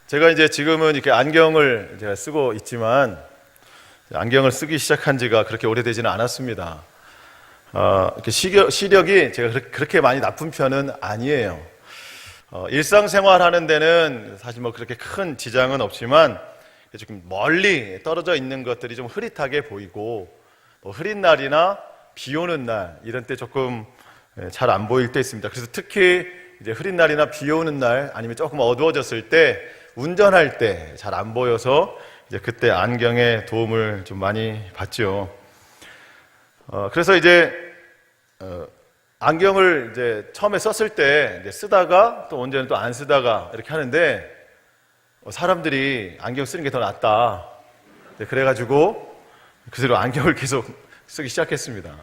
제가 이제 지금은 이렇게 안경을 제가 쓰고 있지만 안경을 쓰기 시작한 지가 그렇게 오래되지는 않았습니다. 이렇게 시력이 제가 그렇게 많이 나쁜 편은 아니에요. 일상생활 하는 데는 사실 뭐 그렇게 큰 지장은 없지만 조금 멀리 떨어져 있는 것들이 좀 흐릿하게 보이고 뭐 흐린 날이나 비 오는 날 이런 때 조금 잘 안 보일 때 있습니다. 그래서 특히 이제 흐린 날이나 비 오는 날 아니면 조금 어두워졌을 때 운전할 때 잘 안 보여서 이제 그때 안경의 도움을 좀 많이 받죠. 그래서 이제 안경을 이제 처음에 썼을 때 이제 쓰다가 또 언제는 또 안 쓰다가 이렇게 하는데 사람들이 안경 쓰는 게 더 낫다. 그래가지고 그대로 안경을 계속 쓰기 시작했습니다.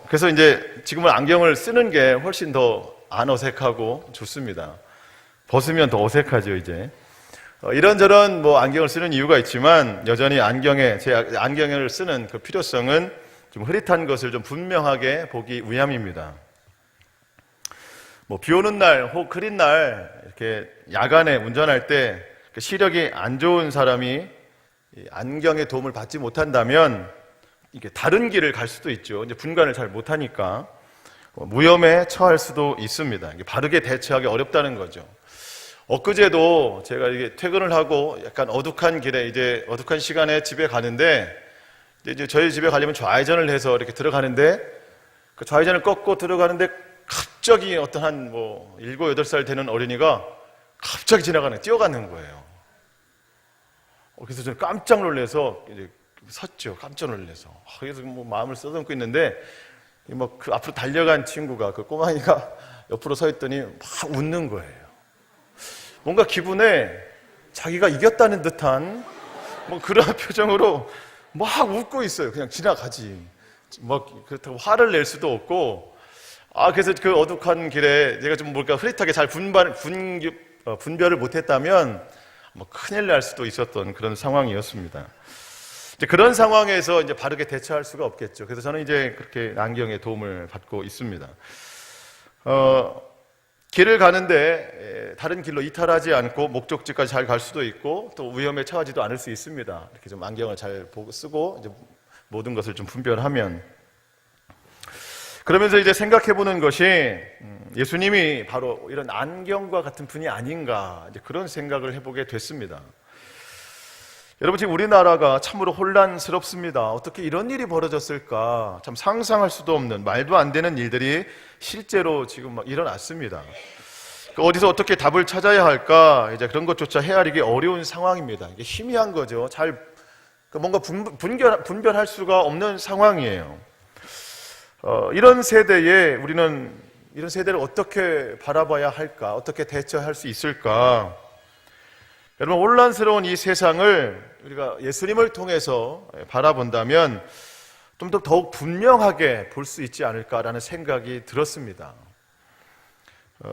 그래서 이제 지금은 안경을 쓰는 게 훨씬 더 안 어색하고 좋습니다. 벗으면 더 어색하죠, 이제. 이런저런 뭐 안경을 쓰는 이유가 있지만 여전히 제 안경을 쓰는 그 필요성은 좀 흐릿한 것을 좀 분명하게 보기 위함입니다. 뭐 비 오는 날, 혹 흐린 날, 이렇게 야간에 운전할 때 시력이 안 좋은 사람이 안경의 도움을 받지 못한다면 이게 다른 길을 갈 수도 있죠. 이제 분간을 잘 못하니까 무염에 처할 수도 있습니다. 바르게 대처하기 어렵다는 거죠. 엊그제도 제가 이게 퇴근을 하고 약간 어둑한 길에 이제 어둑한 시간에 집에 가는데 이제 저희 집에 가려면 좌회전을 해서 이렇게 들어가는데 그 좌회전을 꺾고 들어가는데 갑자기 어떤 한 7, 8살 되는 어린이가 갑자기 뛰어가는 거예요. 그래서 저는 깜짝 놀라서 이제 섰죠. 깜짝 놀라서. 그래서 마음을 써듬고 있는데 그 앞으로 달려간 친구가 그 꼬마이가 옆으로 서 있더니 막 웃는 거예요. 뭔가 기분에 자기가 이겼다는 듯한 그런 표정으로 막 웃고 있어요. 그냥 지나가지. 그렇다고 화를 낼 수도 없고. 그래서 그 어둑한 길에 내가 좀 흐릿하게 잘 분별을 못했다면 큰일 날 수도 있었던 그런 상황이었습니다. 이제 그런 상황에서 이제 바르게 대처할 수가 없겠죠. 그래서 저는 이제 그렇게 안경의 도움을 받고 있습니다. 길을 가는데 다른 길로 이탈하지 않고 목적지까지 잘 갈 수도 있고 또 위험에 처하지도 않을 수 있습니다. 이렇게 좀 안경을 잘 쓰고 이제 모든 것을 좀 분별하면. 그러면서 이제 생각해 보는 것이 예수님이 바로 이런 안경과 같은 분이 아닌가 이제 그런 생각을 해보게 됐습니다. 여러분, 지금 우리나라가 참으로 혼란스럽습니다. 어떻게 이런 일이 벌어졌을까? 참 상상할 수도 없는 말도 안 되는 일들이 실제로 지금 일어났습니다. 어디서 어떻게 답을 찾아야 할까? 이제 그런 것조차 헤아리기 어려운 상황입니다. 이게 희미한 거죠. 뭔가 분별할 수가 없는 상황이에요. 이런 세대에 우리는 이런 세대를 어떻게 바라봐야 할까? 어떻게 대처할 수 있을까? 여러분, 혼란스러운 이 세상을 우리가 예수님을 통해서 바라본다면 좀 더 더욱 분명하게 볼 수 있지 않을까라는 생각이 들었습니다.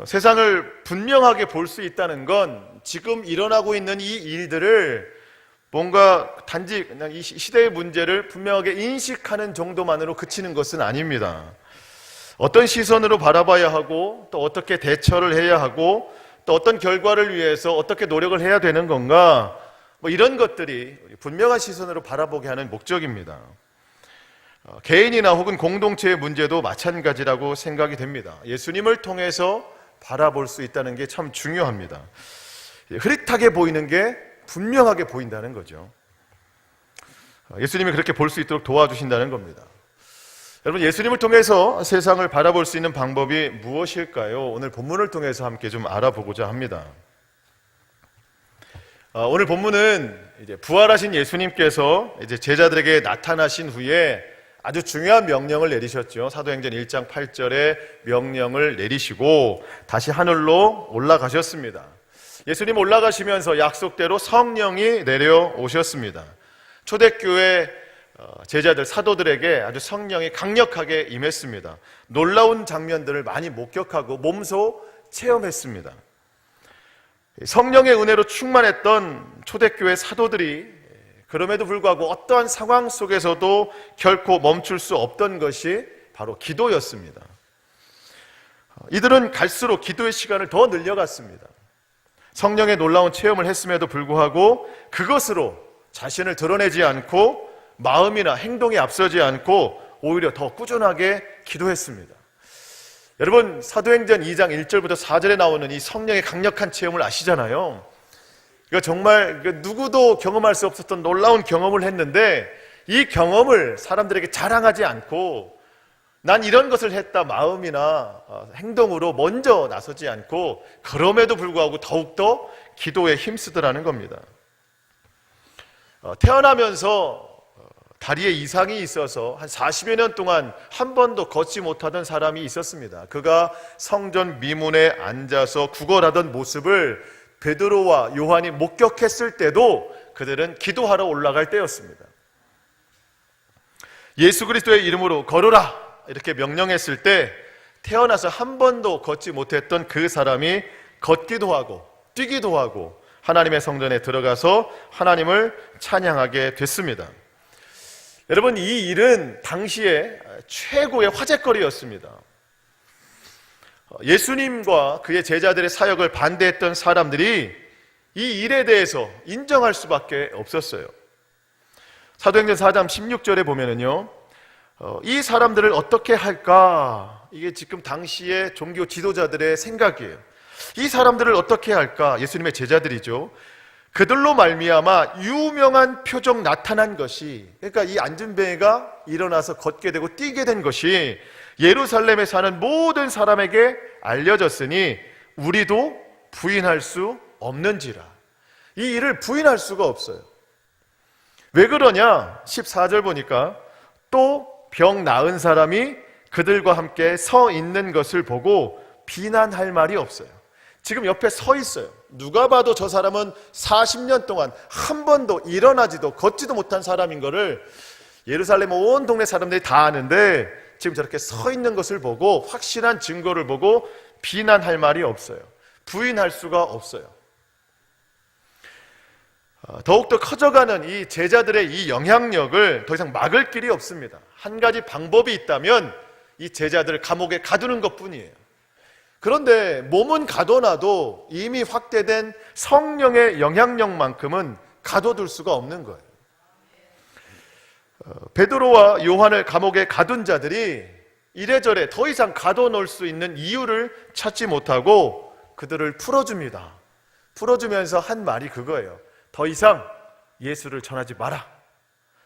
세상을 분명하게 볼 수 있다는 건 지금 일어나고 있는 이 일들을 뭔가 단지 그냥 이 시대의 문제를 분명하게 인식하는 정도만으로 그치는 것은 아닙니다. 어떤 시선으로 바라봐야 하고 또 어떻게 대처를 해야 하고 또 어떤 결과를 위해서 어떻게 노력을 해야 되는 건가, 이런 것들이 분명한 시선으로 바라보게 하는 목적입니다. 개인이나 혹은 공동체의 문제도 마찬가지라고 생각이 됩니다. 예수님을 통해서 바라볼 수 있다는 게 참 중요합니다. 흐릿하게 보이는 게 분명하게 보인다는 거죠. 예수님이 그렇게 볼 수 있도록 도와주신다는 겁니다. 여러분, 예수님을 통해서 세상을 바라볼 수 있는 방법이 무엇일까요? 오늘 본문을 통해서 함께 좀 알아보고자 합니다. 오늘 본문은 이제 부활하신 예수님께서 이제 제자들에게 나타나신 후에 아주 중요한 명령을 내리셨죠. 사도행전 1장 8절에 명령을 내리시고 다시 하늘로 올라가셨습니다. 예수님 올라가시면서 약속대로 성령이 내려오셨습니다. 초대교회 제자들, 사도들에게 아주 성령이 강력하게 임했습니다. 놀라운 장면들을 많이 목격하고 몸소 체험했습니다. 성령의 은혜로 충만했던 초대교회 사도들이 그럼에도 불구하고 어떠한 상황 속에서도 결코 멈출 수 없던 것이 바로 기도였습니다. 이들은 갈수록 기도의 시간을 더 늘려갔습니다. 성령의 놀라운 체험을 했음에도 불구하고 그것으로 자신을 드러내지 않고 마음이나 행동에 앞서지 않고 오히려 더 꾸준하게 기도했습니다. 여러분, 사도행전 2장 1절부터 4절에 나오는 이 성령의 강력한 체험을 아시잖아요. 이거 정말 누구도 경험할 수 없었던 놀라운 경험을 했는데, 이 경험을 사람들에게 자랑하지 않고 난 이런 것을 했다 마음이나 행동으로 먼저 나서지 않고, 그럼에도 불구하고 더욱더 기도에 힘쓰더라는 겁니다. 태어나면서 다리에 이상이 있어서 한 40여 년 동안 한 번도 걷지 못하던 사람이 있었습니다. 그가 성전 미문에 앉아서 구걸하던 모습을 베드로와 요한이 목격했을 때도 그들은 기도하러 올라갈 때였습니다. 예수 그리스도의 이름으로 걸어라 이렇게 명령했을 때 태어나서 한 번도 걷지 못했던 그 사람이 걷기도 하고 뛰기도 하고 하나님의 성전에 들어가서 하나님을 찬양하게 됐습니다. 여러분, 이 일은 당시에 최고의 화제거리였습니다. 예수님과 그의 제자들의 사역을 반대했던 사람들이 이 일에 대해서 인정할 수밖에 없었어요. 사도행전 4장 16절에 보면은요, 이 사람들을 어떻게 할까? 이게 지금 당시의 종교 지도자들의 생각이에요. 이 사람들을 어떻게 할까? 예수님의 제자들이죠. 그들로 말미암아 유명한 표적 나타난 것이, 그러니까 이 안진뱅이가 일어나서 걷게 되고 뛰게 된 것이 예루살렘에 사는 모든 사람에게 알려졌으니 우리도 부인할 수 없는지라. 이 일을 부인할 수가 없어요. 왜 그러냐? 14절 보니까 또 병 나은 사람이 그들과 함께 서 있는 것을 보고 비난할 말이 없어요. 지금 옆에 서 있어요. 누가 봐도 저 사람은 40년 동안 한 번도 일어나지도 걷지도 못한 사람인 거를 예루살렘 온 동네 사람들이 다 아는데, 지금 저렇게 서 있는 것을 보고 확실한 증거를 보고 비난할 말이 없어요. 부인할 수가 없어요. 더욱더 커져가는 이 제자들의 이 영향력을 더 이상 막을 길이 없습니다. 한 가지 방법이 있다면 이 제자들을 감옥에 가두는 것뿐이에요. 그런데 몸은 가둬놔도 이미 확대된 성령의 영향력만큼은 가둬둘 수가 없는 거예요. 베드로와 요한을 감옥에 가둔 자들이 이래저래 더 이상 가둬놓을 수 있는 이유를 찾지 못하고 그들을 풀어줍니다. 풀어주면서 한 말이 그거예요. 더 이상 예수를 전하지 마라.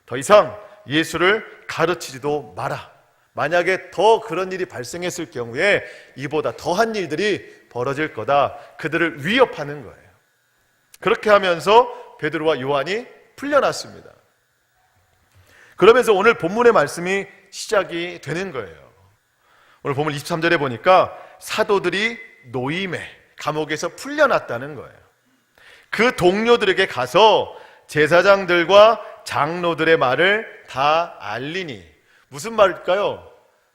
더 이상 예수를 가르치지도 마라. 만약에 더 그런 일이 발생했을 경우에 이보다 더한 일들이 벌어질 거다. 그들을 위협하는 거예요. 그렇게 하면서 베드로와 요한이 풀려났습니다. 그러면서 오늘 본문의 말씀이 시작이 되는 거예요. 오늘 본문 23절에 보니까 사도들이 노임에 감옥에서 풀려났다는 거예요. 그 동료들에게 가서 제사장들과 장로들의 말을 다 알리니, 무슨 말일까요?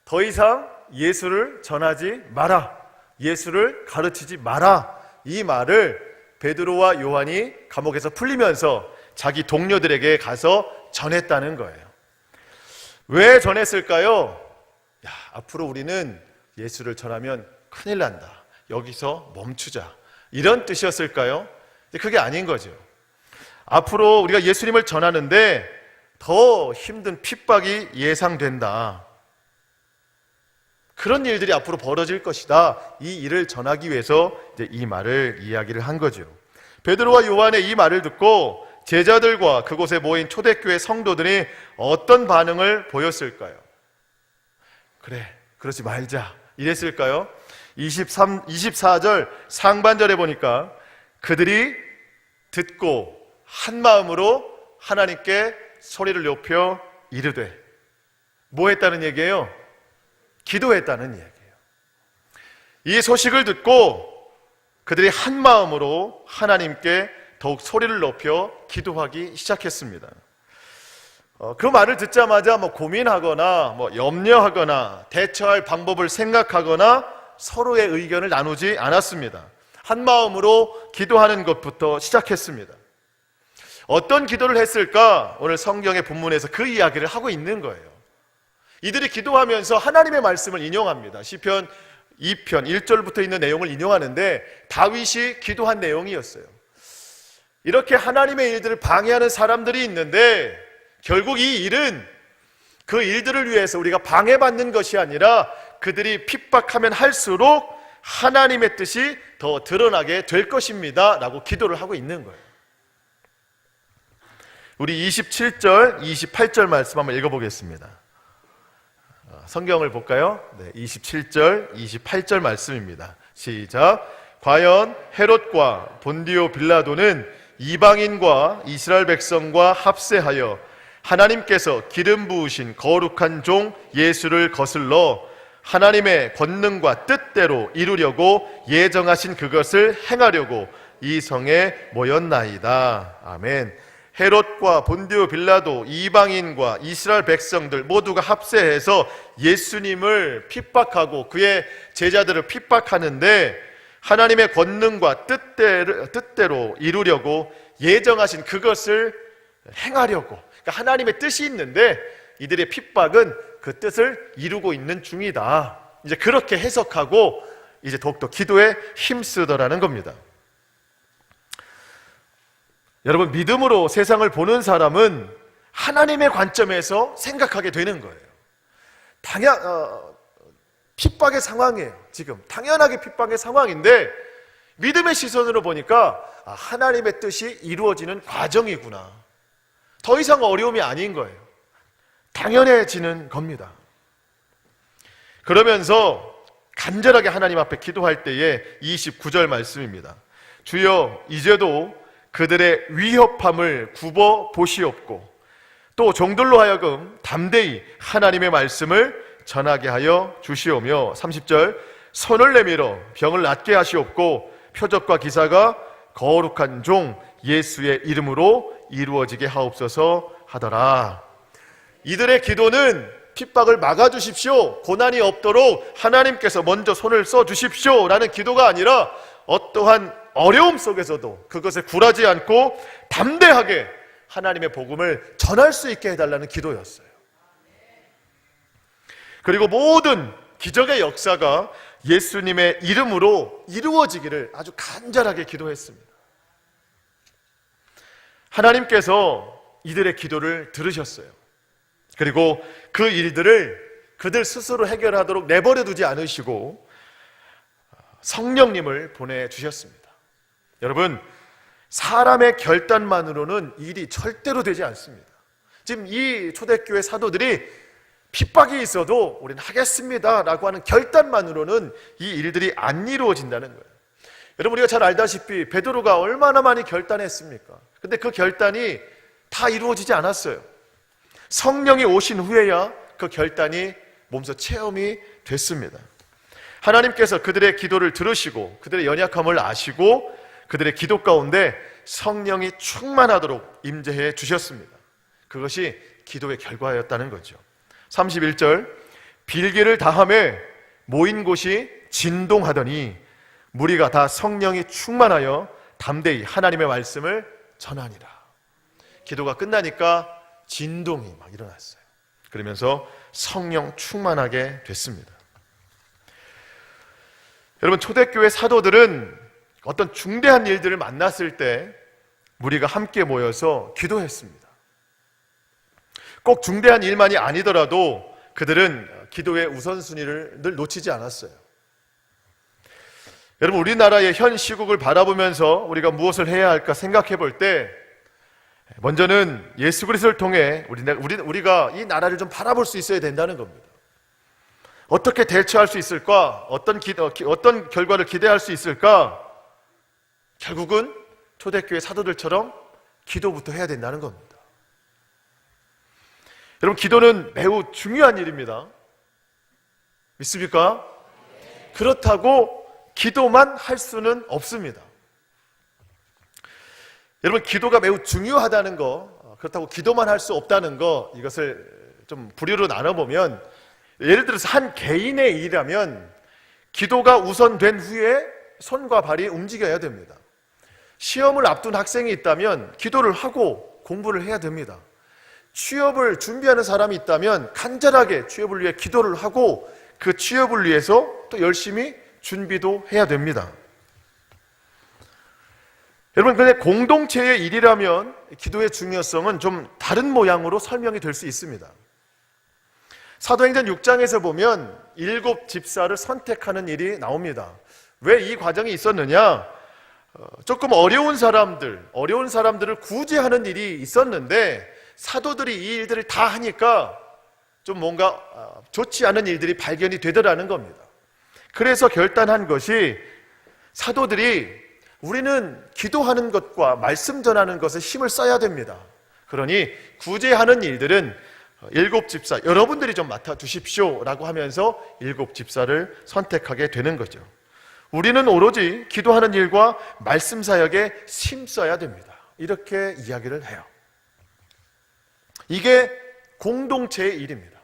더 이상 예수를 전하지 마라, 예수를 가르치지 마라, 이 말을 베드로와 요한이 감옥에서 풀리면서 자기 동료들에게 가서 전했다는 거예요. 왜 전했을까요? 앞으로 우리는 예수를 전하면 큰일 난다, 여기서 멈추자, 이런 뜻이었을까요? 그게 아닌 거죠. 앞으로 우리가 예수님을 전하는데 더 힘든 핍박이 예상된다, 그런 일들이 앞으로 벌어질 것이다, 이 일을 전하기 위해서 이제 이 말을 이야기를 한 거죠. 베드로와 요한의 이 말을 듣고 제자들과 그곳에 모인 초대교회 성도들이 어떤 반응을 보였을까요? 그래, 그러지 말자, 이랬을까요? 24절 상반절에 보니까 그들이 듣고 한 마음으로 하나님께 소리를 높여 이르되, 뭐 했다는 얘기예요? 기도했다는 얘기예요. 이 소식을 듣고 그들이 한 마음으로 하나님께 더욱 소리를 높여 기도하기 시작했습니다. 그 말을 듣자마자 고민하거나 염려하거나 대처할 방법을 생각하거나 서로의 의견을 나누지 않았습니다. 한 마음으로 기도하는 것부터 시작했습니다. 어떤 기도를 했을까? 오늘 성경의 본문에서 그 이야기를 하고 있는 거예요. 이들이 기도하면서 하나님의 말씀을 인용합니다. 시편 2편 1절부터 있는 내용을 인용하는데 다윗이 기도한 내용이었어요. 이렇게 하나님의 일들을 방해하는 사람들이 있는데 결국 이 일은 그 일들을 위해서 우리가 방해받는 것이 아니라 그들이 핍박하면 할수록 하나님의 뜻이 더 드러나게 될 것입니다 라고 기도를 하고 있는 거예요. 우리 27절, 28절 말씀 한번 읽어보겠습니다. 성경을 볼까요? 네, 27절, 28절 말씀입니다. 시작. 과연 헤롯과 본디오 빌라도는 이방인과 이스라엘 백성과 합세하여 하나님께서 기름 부으신 거룩한 종 예수를 거슬러 하나님의 권능과 뜻대로 이루려고 예정하신 그것을 행하려고 이 성에 모였나이다. 아멘. 헤롯과 본디오 빌라도, 이방인과 이스라엘 백성들 모두가 합세해서 예수님을 핍박하고 그의 제자들을 핍박하는데 하나님의 권능과 뜻대로 이루려고 예정하신 그것을 행하려고, 그러니까 하나님의 뜻이 있는데 이들의 핍박은 그 뜻을 이루고 있는 중이다. 이제 그렇게 해석하고 이제 더욱더 기도에 힘쓰더라는 겁니다. 여러분, 믿음으로 세상을 보는 사람은 하나님의 관점에서 생각하게 되는 거예요. 핍박의 상황이에요. 지금 당연하게 핍박의 상황인데 믿음의 시선으로 보니까 하나님의 뜻이 이루어지는 과정이구나. 더 이상 어려움이 아닌 거예요. 당연해지는 겁니다. 그러면서 간절하게 하나님 앞에 기도할 때에 29절 말씀입니다. 주여, 이제도 그들의 위협함을 굽어 보시옵고 또 종들로 하여금 담대히 하나님의 말씀을 전하게 하여 주시오며 30절 손을 내밀어 병을 낫게 하시옵고 표적과 기사가 거룩한 종 예수의 이름으로 이루어지게 하옵소서 하더라. 이들의 기도는 핍박을 막아주십시오, 고난이 없도록 하나님께서 먼저 손을 써주십시오 라는 기도가 아니라 어떠한 어려움 속에서도 그것에 굴하지 않고 담대하게 하나님의 복음을 전할 수 있게 해달라는 기도였어요. 그리고 모든 기적의 역사가 예수님의 이름으로 이루어지기를 아주 간절하게 기도했습니다. 하나님께서 이들의 기도를 들으셨어요. 그리고 그 일들을 그들 스스로 해결하도록 내버려 두지 않으시고 성령님을 보내주셨습니다. 여러분, 사람의 결단만으로는 일이 절대로 되지 않습니다. 지금 이 초대교회 사도들이 핍박이 있어도 우리는 하겠습니다 라고 하는 결단만으로는 이 일들이 안 이루어진다는 거예요. 여러분, 우리가 잘 알다시피 베드로가 얼마나 많이 결단했습니까? 근데 그 결단이 다 이루어지지 않았어요. 성령이 오신 후에야 그 결단이 몸소 체험이 됐습니다. 하나님께서 그들의 기도를 들으시고 그들의 연약함을 아시고 그들의 기도 가운데 성령이 충만하도록 임재해 주셨습니다. 그것이 기도의 결과였다는 거죠. 31절 빌기를 다함에 모인 곳이 진동하더니 무리가 다 성령이 충만하여 담대히 하나님의 말씀을 전하니라. 기도가 끝나니까 진동이 막 일어났어요. 그러면서 성령 충만하게 됐습니다. 여러분, 초대교회 사도들은 어떤 중대한 일들을 만났을 때 무리가 함께 모여서 기도했습니다. 꼭 중대한 일만이 아니더라도 그들은 기도의 우선순위를 늘 놓치지 않았어요. 여러분, 우리나라의 현 시국을 바라보면서 우리가 무엇을 해야 할까 생각해 볼 때 먼저는 예수 그리스도를 통해 우리가 이 나라를 좀 바라볼 수 있어야 된다는 겁니다. 어떻게 대처할 수 있을까? 어떤 결과를 기대할 수 있을까? 결국은 초대교회 사도들처럼 기도부터 해야 된다는 겁니다. 여러분, 기도는 매우 중요한 일입니다. 믿습니까? 그렇다고 기도만 할 수는 없습니다. 여러분, 기도가 매우 중요하다는 거, 그렇다고 기도만 할 수 없다는 거, 이것을 좀 부류로 나눠보면, 예를 들어서 한 개인의 일이라면 기도가 우선된 후에 손과 발이 움직여야 됩니다. 시험을 앞둔 학생이 있다면 기도를 하고 공부를 해야 됩니다. 취업을 준비하는 사람이 있다면 간절하게 취업을 위해 기도를 하고 그 취업을 위해서 또 열심히 준비도 해야 됩니다. 여러분, 근데 공동체의 일이라면 기도의 중요성은 좀 다른 모양으로 설명이 될 수 있습니다. 사도행전 6장에서 보면 7 집사를 선택하는 일이 나옵니다. 왜 이 과정이 있었느냐? 조금 어려운 사람들을 구제하는 일이 있었는데 사도들이 이 일들을 다 하니까 좀 뭔가 좋지 않은 일들이 발견이 되더라는 겁니다. 그래서 결단한 것이 사도들이 우리는 기도하는 것과 말씀 전하는 것에 힘을 써야 됩니다. 그러니 구제하는 일들은 7 집사 여러분들이 좀 맡아주십시오 라고 하면서 7 집사를 선택하게 되는 거죠. 우리는 오로지 기도하는 일과 말씀 사역에 힘써야 됩니다. 이렇게 이야기를 해요. 이게 공동체의 일입니다.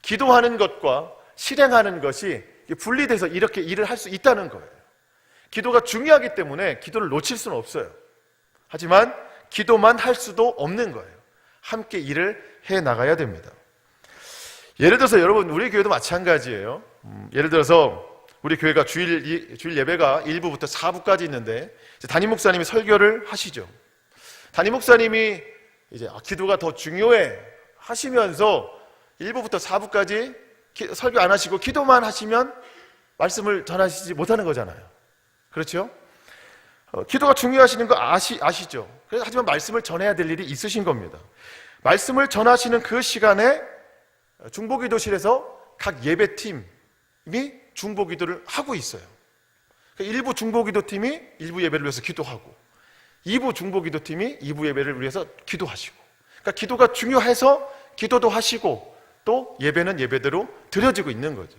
기도하는 것과 실행하는 것이 분리돼서 이렇게 일을 할 수 있다는 거예요. 기도가 중요하기 때문에 기도를 놓칠 수는 없어요. 하지만 기도만 할 수도 없는 거예요. 함께 일을 해 나가야 됩니다. 예를 들어서 여러분, 우리 교회도 마찬가지예요. 예를 들어서 우리 교회가 주일 예배가 1부부터 4부까지 있는데 담임 목사님이 설교를 하시죠. 담임 목사님이 이제 기도가 더 중요해 하시면서 1부부터 4부까지 설교 안 하시고 기도만 하시면 말씀을 전하시지 못하는 거잖아요. 그렇죠? 기도가 중요하시는 거 아시죠? 하지만 말씀을 전해야 될 일이 있으신 겁니다. 말씀을 전하시는 그 시간에 중보기도실에서 각 예배팀이 중보기도를 하고 있어요. 일부 중보기도팀이 일부 예배를 위해서 기도하고 2부 중보기도팀이 2부 예배를 위해서 기도하시고, 그러니까 기도가 중요해서 기도도 하시고 또 예배는 예배대로 드려지고 있는 거죠.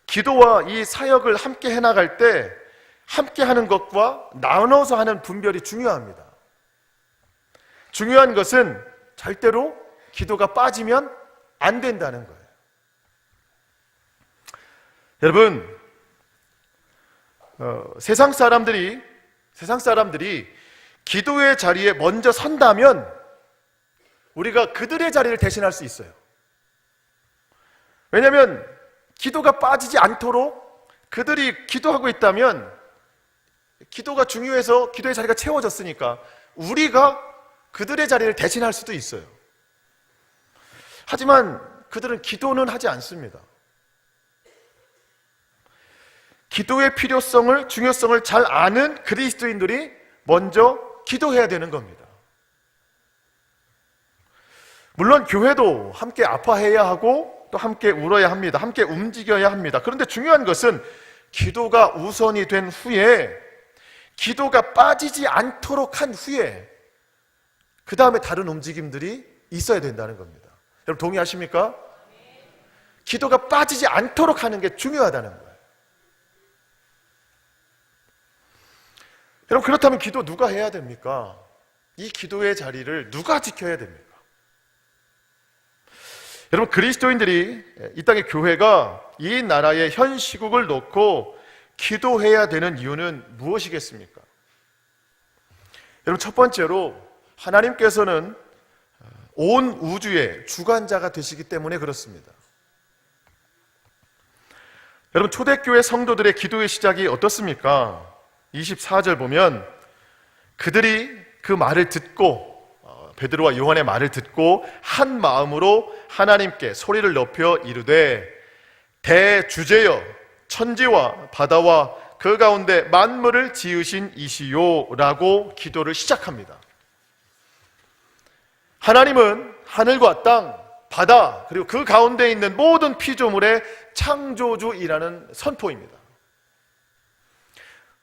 기도와 이 사역을 함께 해나갈 때 함께 하는 것과 나눠서 하는 분별이 중요합니다. 중요한 것은 절대로 기도가 빠지면 안 된다는 거예요. 여러분, 세상 사람들이 기도의 자리에 먼저 선다면 우리가 그들의 자리를 대신할 수 있어요. 왜냐하면 기도가 빠지지 않도록 그들이 기도하고 있다면, 기도가 중요해서 기도의 자리가 채워졌으니까 우리가 그들의 자리를 대신할 수도 있어요. 하지만 그들은 기도는 하지 않습니다. 기도의 필요성을, 중요성을 잘 아는 그리스도인들이 먼저 기도해야 되는 겁니다. 물론 교회도 함께 아파해야 하고 또 함께 울어야 합니다. 함께 움직여야 합니다. 그런데 중요한 것은 기도가 우선이 된 후에, 기도가 빠지지 않도록 한 후에 그 다음에 다른 움직임들이 있어야 된다는 겁니다. 여러분 동의하십니까? 기도가 빠지지 않도록 하는 게 중요하다는 거예요. 여러분, 그렇다면 기도 누가 해야 됩니까? 이 기도의 자리를 누가 지켜야 됩니까? 여러분, 그리스도인들이, 이 땅의 교회가 이 나라의 현 시국을 놓고 기도해야 되는 이유는 무엇이겠습니까? 여러분, 첫 번째로 하나님께서는 온 우주의 주관자가 되시기 때문에 그렇습니다. 여러분, 초대교회 성도들의 기도의 시작이 어떻습니까? 24절 보면 그들이 그 말을 듣고, 베드로와 요한의 말을 듣고 한 마음으로 하나님께 소리를 높여 이르되 대주제여 천지와 바다와 그 가운데 만물을 지으신 이시요 라고 기도를 시작합니다. 하나님은 하늘과 땅, 바다, 그리고 그 가운데 있는 모든 피조물의 창조주이라는 선포입니다.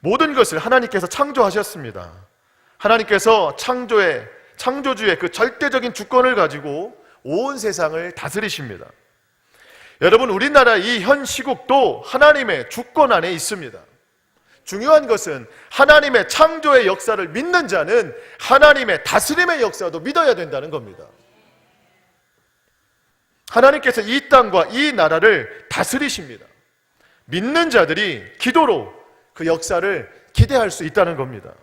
모든 것을 하나님께서 창조하셨습니다. 하나님께서 창조주의 그 절대적인 주권을 가지고 온 세상을 다스리십니다. 여러분, 우리나라 이 현 시국도 하나님의 주권 안에 있습니다. 중요한 것은 하나님의 창조의 역사를 믿는 자는 하나님의 다스림의 역사도 믿어야 된다는 겁니다. 하나님께서 이 땅과 이 나라를 다스리십니다. 믿는 자들이 기도로 그 역사를 기대할 수 있다는 겁니다.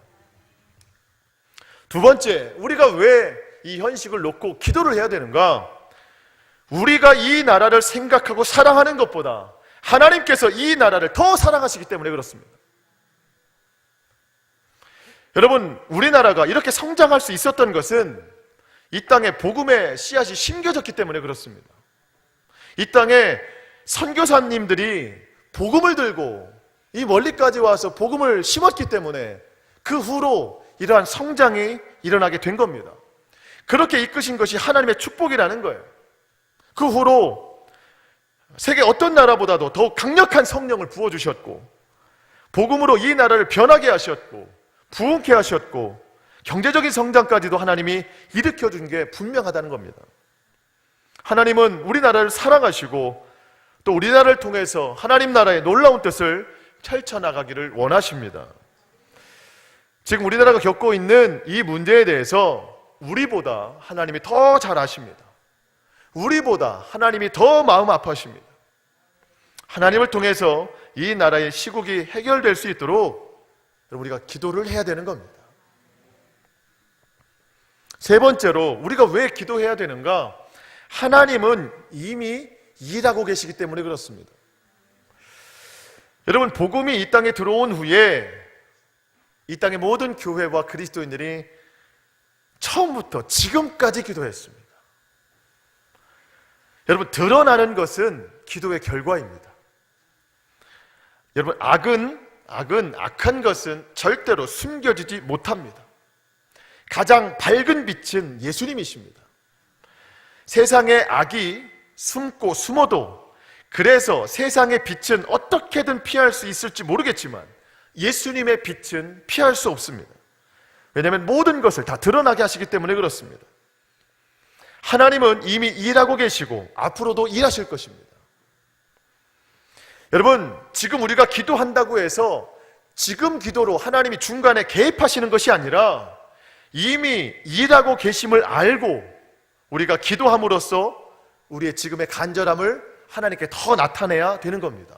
두 번째, 우리가 왜 이 현실을 놓고 기도를 해야 되는가? 우리가 이 나라를 생각하고 사랑하는 것보다 하나님께서 이 나라를 더 사랑하시기 때문에 그렇습니다. 여러분, 우리나라가 이렇게 성장할 수 있었던 것은 이 땅에 복음의 씨앗이 심겨졌기 때문에 그렇습니다. 이 땅에 선교사님들이 복음을 들고 이 멀리까지 와서 복음을 심었기 때문에 그 후로 이러한 성장이 일어나게 된 겁니다. 그렇게 이끄신 것이 하나님의 축복이라는 거예요. 그 후로 세계 어떤 나라보다도 더욱 강력한 성령을 부어주셨고, 복음으로 이 나라를 변하게 하셨고, 부흥케 하셨고, 경제적인 성장까지도 하나님이 일으켜준 게 분명하다는 겁니다. 하나님은 우리나라를 사랑하시고 또 우리나라를 통해서 하나님 나라의 놀라운 뜻을 펼쳐나가기를 원하십니다. 지금 우리나라가 겪고 있는 이 문제에 대해서 우리보다 하나님이 더 잘 아십니다. 우리보다 하나님이 더 마음 아파하십니다. 하나님을 통해서 이 나라의 시국이 해결될 수 있도록 우리가 기도를 해야 되는 겁니다. 세 번째로, 우리가 왜 기도해야 되는가? 하나님은 이미 일하고 계시기 때문에 그렇습니다. 여러분, 복음이 이 땅에 들어온 후에 이 땅의 모든 교회와 그리스도인들이 처음부터 지금까지 기도했습니다. 여러분, 드러나는 것은 기도의 결과입니다. 여러분, 악한 것은 절대로 숨겨지지 못합니다. 가장 밝은 빛은 예수님이십니다. 세상의 악이 숨고 숨어도, 그래서 세상의 빛은 어떻게든 피할 수 있을지 모르겠지만 예수님의 빛은 피할 수 없습니다. 왜냐하면 모든 것을 다 드러나게 하시기 때문에 그렇습니다. 하나님은 이미 일하고 계시고 앞으로도 일하실 것입니다. 여러분, 지금 우리가 기도한다고 해서 지금 기도로 하나님이 중간에 개입하시는 것이 아니라 이미 일하고 계심을 알고 우리가 기도함으로써 우리의 지금의 간절함을 하나님께 더 나타내야 되는 겁니다.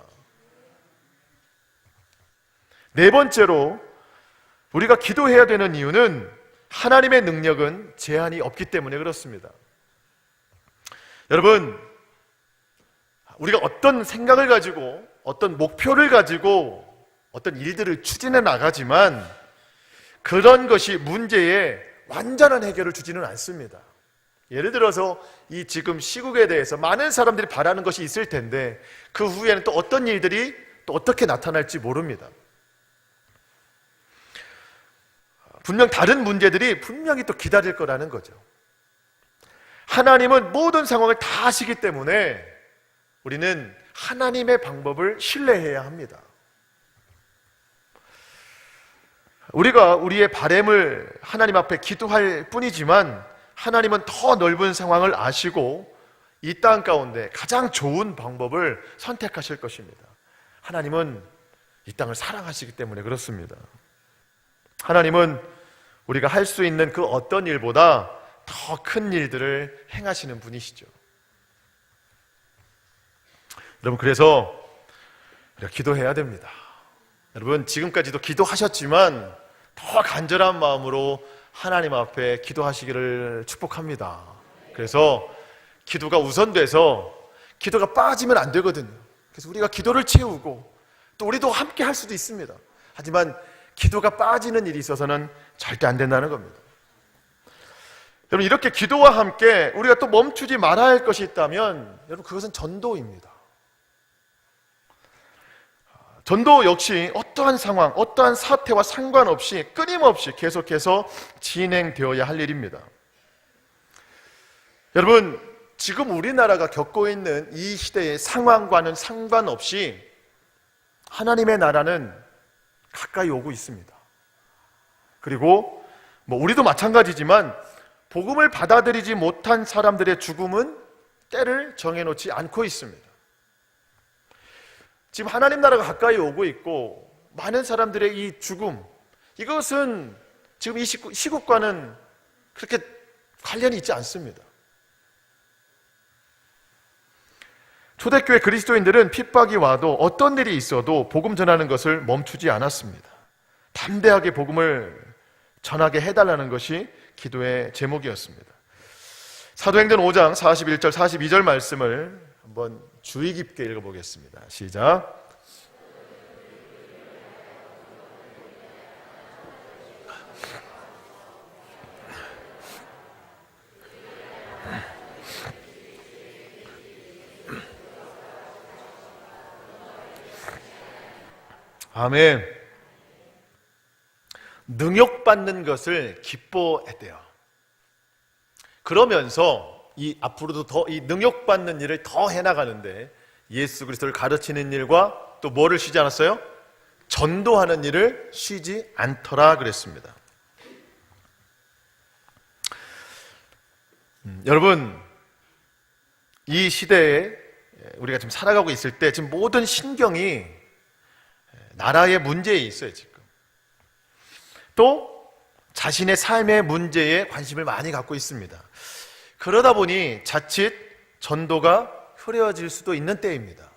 네 번째로, 우리가 기도해야 되는 이유는 하나님의 능력은 제한이 없기 때문에 그렇습니다. 여러분, 우리가 어떤 생각을 가지고 어떤 목표를 가지고 어떤 일들을 추진해 나가지만 그런 것이 문제의 완전한 해결을 주지는 않습니다. 예를 들어서 이 지금 시국에 대해서 많은 사람들이 바라는 것이 있을 텐데 그 후에는 또 어떤 일들이 또 어떻게 나타날지 모릅니다. 분명 다른 문제들이 분명히 또 기다릴 거라는 거죠. 하나님은 모든 상황을 다 아시기 때문에 우리는 하나님의 방법을 신뢰해야 합니다. 우리가 우리의 바램을 하나님 앞에 기도할 뿐이지만 하나님은 더 넓은 상황을 아시고 이 땅 가운데 가장 좋은 방법을 선택하실 것입니다. 하나님은 이 땅을 사랑하시기 때문에 그렇습니다. 하나님은 우리가 할 수 있는 그 어떤 일보다 더 큰 일들을 행하시는 분이시죠. 여러분, 그래서 우리가 기도해야 됩니다. 여러분, 지금까지도 기도하셨지만 더 간절한 마음으로 하나님 앞에 기도하시기를 축복합니다. 그래서 기도가 우선돼서 기도가 빠지면 안 되거든요. 그래서 우리가 기도를 채우고 또 우리도 함께 할 수도 있습니다. 하지만 기도가 빠지는 일이 있어서는 절대 안 된다는 겁니다. 여러분, 이렇게 기도와 함께 우리가 또 멈추지 말아야 할 것이 있다면 여러분, 그것은 전도입니다. 전도 역시 어떠한 상황, 어떠한 사태와 상관없이 끊임없이 계속해서 진행되어야 할 일입니다. 여러분, 지금 우리나라가 겪고 있는 이 시대의 상황과는 상관없이 하나님의 나라는 가까이 오고 있습니다. 그리고 우리도 마찬가지지만 복음을 받아들이지 못한 사람들의 죽음은 때를 정해놓지 않고 있습니다. 지금 하나님 나라가 가까이 오고 있고 많은 사람들의 이 죽음, 이것은 지금 이 시국과는 그렇게 관련이 있지 않습니다. 초대교회 그리스도인들은 핍박이 와도 어떤 일이 있어도 복음 전하는 것을 멈추지 않았습니다. 담대하게 복음을 전하게 해달라는 것이 기도의 제목이었습니다. 사도행전 5장 41절 42절 말씀을 한번 주의 깊게 읽어보겠습니다. 시작. 아멘. 능욕받는 것을 기뻐했대요. 그러면서 이 앞으로도 더 이 능욕받는 일을 더 해나가는데 예수 그리스도를 가르치는 일과 또 뭐를 쉬지 않았어요? 전도하는 일을 쉬지 않더라 그랬습니다. 여러분, 이 시대에 우리가 지금 살아가고 있을 때 지금 모든 신경이 나라의 문제에 있어요. 지금 또 자신의 삶의 문제에 관심을 많이 갖고 있습니다. 그러다 보니 자칫 전도가 흐려질 수도 있는 때입니다.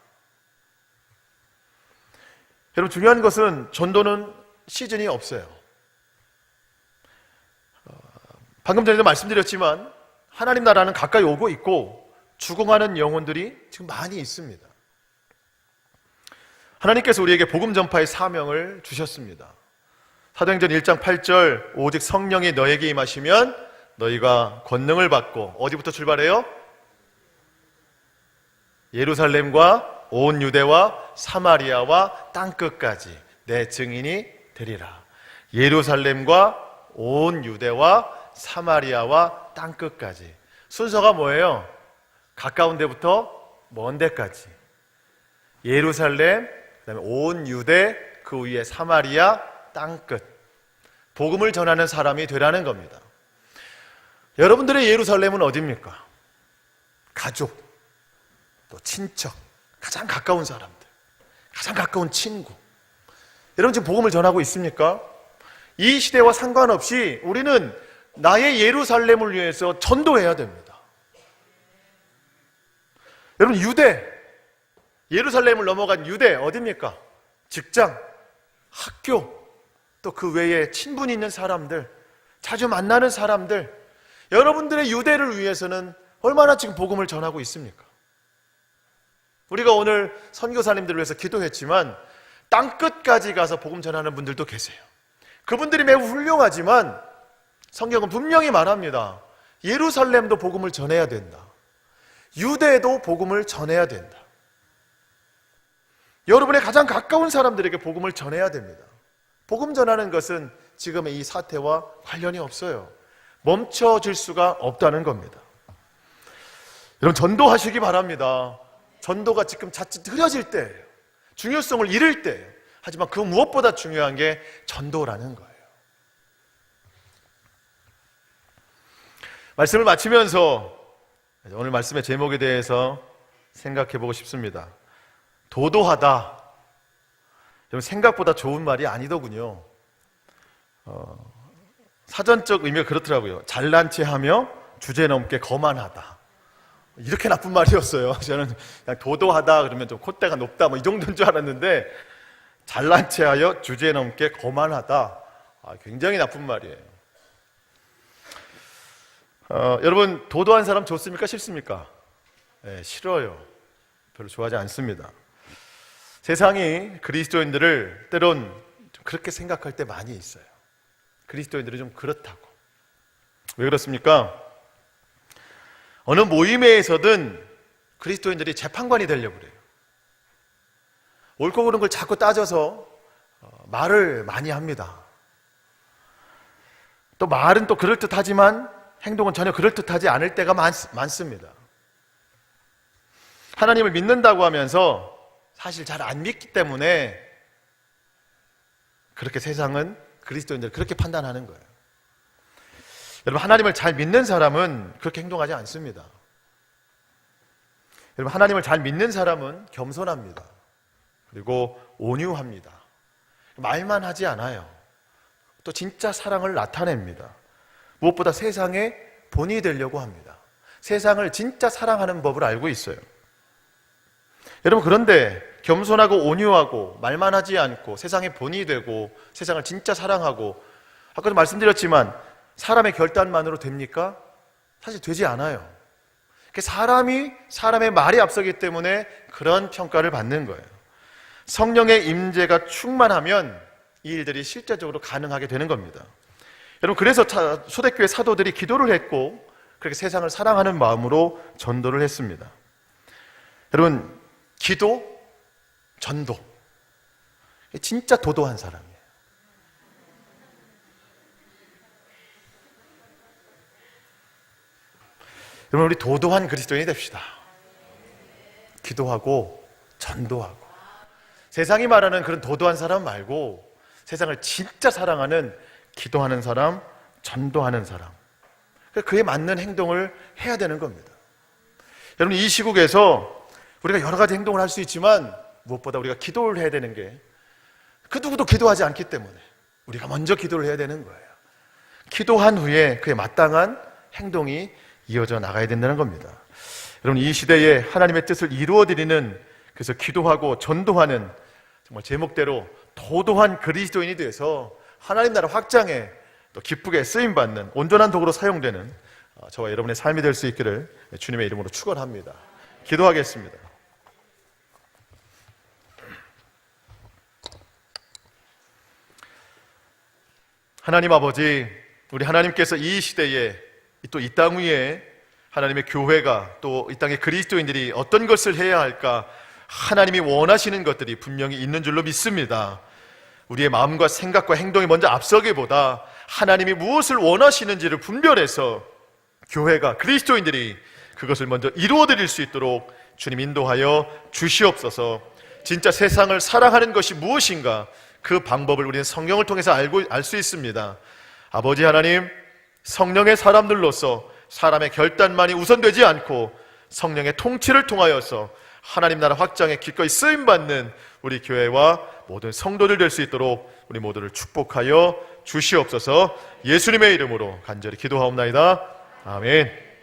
여러분, 중요한 것은 전도는 시즌이 없어요. 방금 전에도 말씀드렸지만 하나님 나라는 가까이 오고 있고 죽어가는 영혼들이 지금 많이 있습니다. 하나님께서 우리에게 복음 전파의 사명을 주셨습니다. 사도행전 1장 8절 오직 성령이 너에게 임하시면 너희가 권능을 받고 어디부터 출발해요? 예루살렘과 온 유대와 사마리아와 땅끝까지 내 증인이 되리라. 예루살렘과 온 유대와 사마리아와 땅끝까지. 순서가 뭐예요? 가까운 데부터 먼 데까지. 예루살렘, 그다음에 온 유대, 그 위에 사마리아, 땅끝. 복음을 전하는 사람이 되라는 겁니다. 여러분들의 예루살렘은 어디입니까? 가족, 또 친척, 가장 가까운 사람들, 가장 가까운 친구. 여러분 지금 복음을 전하고 있습니까? 이 시대와 상관없이 우리는 나의 예루살렘을 위해서 전도해야 됩니다. 여러분, 유대, 예루살렘을 넘어간 유대 어디입니까? 직장, 학교, 또 그 외에 친분이 있는 사람들, 자주 만나는 사람들, 여러분들의 유대를 위해서는 얼마나 지금 복음을 전하고 있습니까? 우리가 오늘 선교사님들을 위해서 기도했지만 땅끝까지 가서 복음 전하는 분들도 계세요. 그분들이 매우 훌륭하지만 성경은 분명히 말합니다. 예루살렘도 복음을 전해야 된다. 유대도 복음을 전해야 된다. 여러분의 가장 가까운 사람들에게 복음을 전해야 됩니다. 복음 전하는 것은 지금의 이 사태와 관련이 없어요. 멈춰질 수가 없다는 겁니다. 여러분, 전도하시기 바랍니다. 전도가 지금 자칫 흐려질 때예요. 중요성을 잃을 때예요. 하지만 그 무엇보다 중요한 게 전도라는 거예요. 말씀을 마치면서 오늘 말씀의 제목에 대해서 생각해 보고 싶습니다. 도도하다. 여러분, 생각보다 좋은 말이 아니더군요. 사전적 의미가 그렇더라고요. 잘난 체 하며 주제넘게 거만하다. 이렇게 나쁜 말이었어요. 저는 그냥 도도하다 그러면 좀 콧대가 높다 뭐 이 정도인 줄 알았는데 잘난 체 하여 주제넘게 거만하다. 굉장히 나쁜 말이에요. 여러분, 도도한 사람 좋습니까? 싫습니까? 네, 싫어요. 별로 좋아하지 않습니다. 세상이 그리스도인들을 때론 좀 그렇게 생각할 때 많이 있어요. 그리스도인들이 좀 그렇다고. 왜 그렇습니까? 어느 모임에서든 그리스도인들이 재판관이 되려고 그래요. 옳고 그른 걸 자꾸 따져서 말을 많이 합니다. 또 말은 또 그럴듯하지만 행동은 전혀 그럴듯하지 않을 때가 많습니다. 하나님을 믿는다고 하면서 사실 잘 안 믿기 때문에 그렇게 세상은 그리스도인들을 그렇게 판단하는 거예요. 여러분, 하나님을 잘 믿는 사람은 그렇게 행동하지 않습니다. 여러분, 하나님을 잘 믿는 사람은 겸손합니다. 그리고 온유합니다. 말만 하지 않아요. 또 진짜 사랑을 나타냅니다. 무엇보다 세상의 본이 되려고 합니다. 세상을 진짜 사랑하는 법을 알고 있어요. 여러분, 그런데 겸손하고 온유하고 말만 하지 않고 세상의 본이 되고 세상을 진짜 사랑하고, 아까도 말씀드렸지만 사람의 결단만으로 됩니까? 사실 되지 않아요. 사람의 말이 앞서기 때문에 그런 평가를 받는 거예요. 성령의 임재가 충만하면 이 일들이 실제적으로 가능하게 되는 겁니다. 여러분, 그래서 초대교회 사도들이 기도를 했고 그렇게 세상을 사랑하는 마음으로 전도를 했습니다. 여러분, 기도, 전도, 진짜 도도한 사람이에요. 여러분, 우리 도도한 그리스도인이 됩시다. 기도하고 전도하고. 세상이 말하는 그런 도도한 사람 말고 세상을 진짜 사랑하는, 기도하는 사람, 전도하는 사람, 그에 맞는 행동을 해야 되는 겁니다. 여러분, 이 시국에서 우리가 여러 가지 행동을 할 수 있지만 무엇보다 우리가 기도를 해야 되는 게, 그 누구도 기도하지 않기 때문에 우리가 먼저 기도를 해야 되는 거예요. 기도한 후에 그에 마땅한 행동이 이어져 나가야 된다는 겁니다. 여러분, 이 시대에 하나님의 뜻을 이루어드리는, 그래서 기도하고 전도하는 정말 제목대로 도도한 그리스도인이 돼서 하나님 나라 확장에 또 기쁘게 쓰임받는 온전한 도구로 사용되는 저와 여러분의 삶이 될 수 있기를 주님의 이름으로 축원합니다. 기도하겠습니다. 하나님 아버지, 우리 하나님께서 이 시대에 또 이 땅 위에 하나님의 교회가, 또 이 땅의 그리스도인들이 어떤 것을 해야 할까, 하나님이 원하시는 것들이 분명히 있는 줄로 믿습니다. 우리의 마음과 생각과 행동이 먼저 앞서기보다 하나님이 무엇을 원하시는지를 분별해서 교회가, 그리스도인들이 그것을 먼저 이루어드릴 수 있도록 주님 인도하여 주시옵소서. 진짜 세상을 사랑하는 것이 무엇인가, 그 방법을 우리는 성령을 통해서 알 수 있습니다. 아버지 하나님, 성령의 사람들로서 사람의 결단만이 우선되지 않고 성령의 통치를 통하여서 하나님 나라 확장에 기꺼이 쓰임받는 우리 교회와 모든 성도들 될 수 있도록 우리 모두를 축복하여 주시옵소서. 예수님의 이름으로 간절히 기도하옵나이다. 아멘.